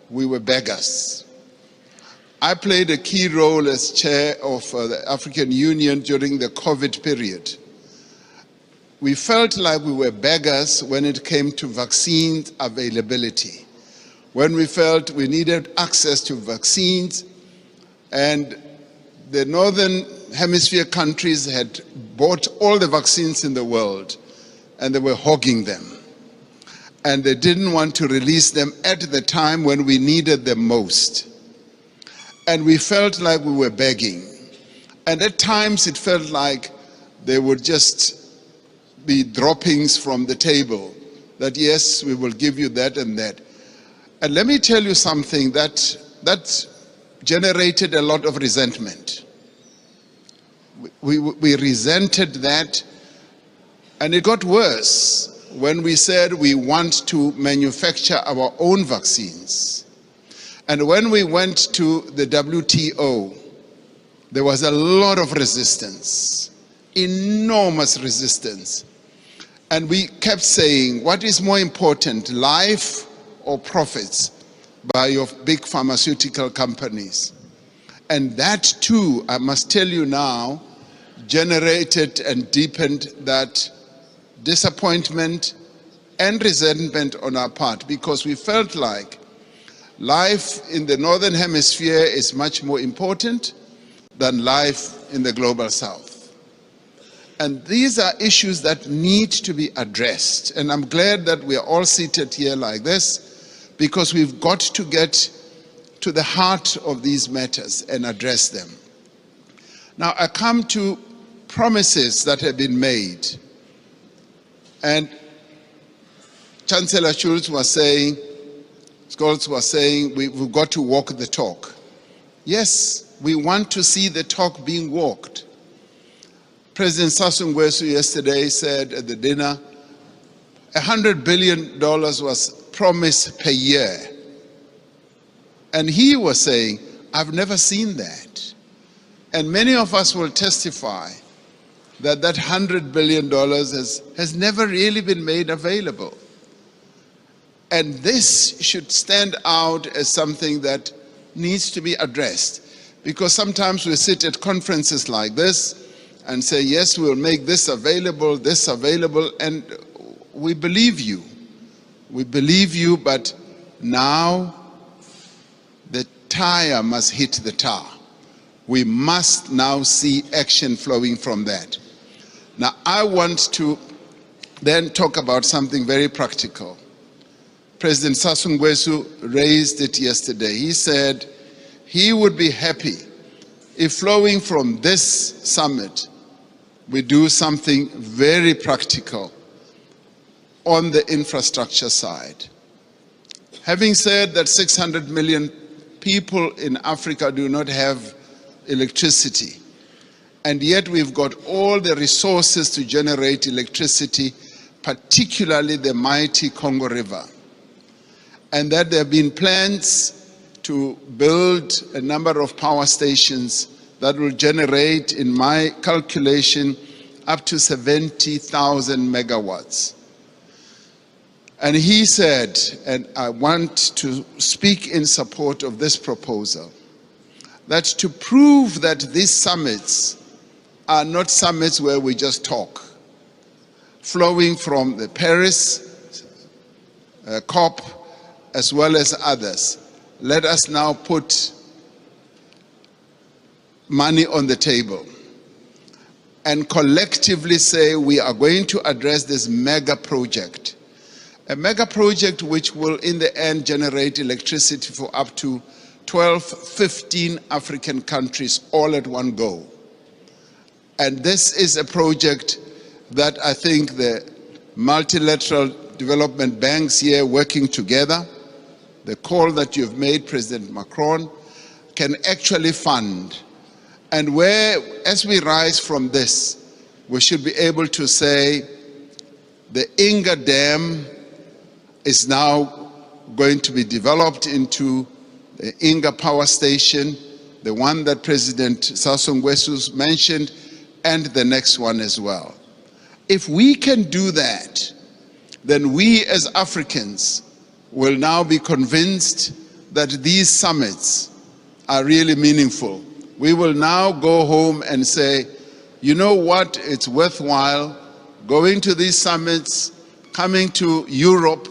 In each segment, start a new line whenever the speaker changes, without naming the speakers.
we were beggars. I played a key role as chair of the African Union during the COVID period. We felt like we were beggars when it came to vaccine availability, when we felt we needed access to vaccines, and the Northern Hemisphere countries had bought all the vaccines in the world, and they were hogging them. And they didn't want to release them at the time when we needed them most. And we felt like we were begging. And at times it felt like they would just be droppings from the table, that yes, we will give you that and that. And let me tell you something that generated a lot of resentment. We resented that, and it got worse when we said we want to manufacture our own vaccines. And when we went to the WTO, there was a lot of resistance, enormous resistance. And we kept saying, what is more important, life or profits by your big pharmaceutical companies? And that too, I must tell you now, generated and deepened that disappointment and resentment on our part, because we felt like life in the Northern Hemisphere is much more important than life in the global South. And these are issues that need to be addressed. And I'm glad that we are all seated here like this, because we've got to get to the heart of these matters and address them. Now, I come to promises that have been made. And Chancellor Scholz was saying, we've got to walk the talk. Yes, we want to see the talk being walked. President Sassou Nguesso yesterday said at the dinner, $100 billion was promised per year. And he was saying, I've never seen that. And many of us will testify that that $100 billion has never really been made available. And this should stand out as something that needs to be addressed. Because sometimes we sit at conferences like this and say, yes, we'll make this available, and we believe you. We believe you, but now the tire must hit the tar. We must now see action flowing from that. Now, I want to then talk about something very practical. President Sassou Nguesso raised it yesterday. He said he would be happy if flowing from this summit, we do something very practical on the infrastructure side. Having said that 600 million people in Africa do not have electricity, and yet we've got all the resources to generate electricity, particularly the mighty Congo River, and that there have been plans to build a number of power stations that will generate, in my calculation, up to 70,000 megawatts. And he said, and I want to speak in support of this proposal, that to prove that these summits are not summits where we just talk, flowing from the Paris COP as well as others, let us now put money on the table and collectively say we are going to address this mega project. A mega project which will in the end generate electricity for up to 12, 15 African countries all at one go. And this is a project that I think the multilateral development banks here working together, the call that you've made, President Macron, can actually fund. And where, as we rise from this, we should be able to say the Inga Dam is now going to be developed into the Inga Power Station, the one that President Sassou Nguesso mentioned, and the next one as well. If we can do that, then we as Africans will now be convinced that these summits are really meaningful. We will now go home and say, you know what, it's worthwhile going to these summits, coming to Europe,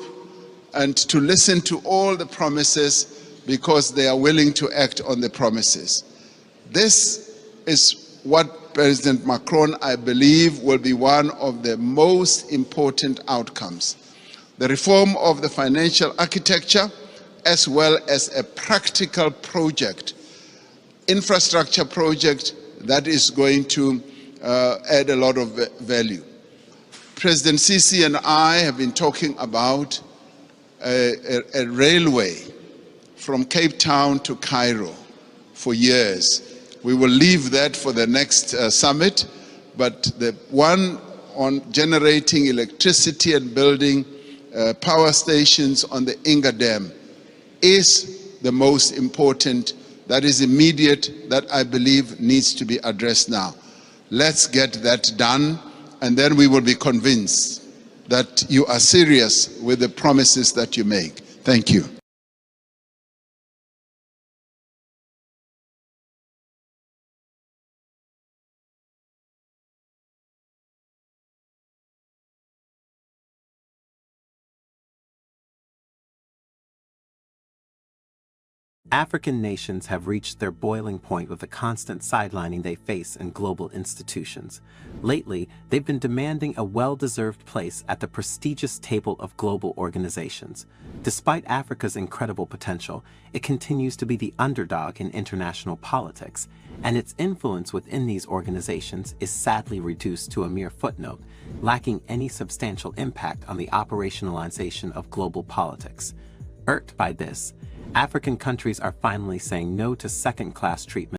and to listen to all the promises because they are willing to act on the promises. This is what President Macron, I believe, will be one of the most important outcomes. The reform of the financial architecture, as well as a practical project, infrastructure project that is going to add a lot of value. President Sisi and I have been talking about a railway from Cape Town to Cairo for years. We will leave that for the next summit, but the one on generating electricity and building power stations on the Inga Dam is the most important, that is immediate, that I believe needs to be addressed now. Let's get that done, and then we will be convinced that you are serious with the promises that you make. Thank you.
African nations have reached their boiling point with the constant sidelining they face in global institutions. Lately, they've been demanding a well-deserved place at the prestigious table of global organizations. Despite Africa's incredible potential, it continues to be the underdog in international politics, and its influence within these organizations is sadly reduced to a mere footnote, lacking any substantial impact on the operationalization of global politics. Irked by this, African countries are finally saying no to second-class treatment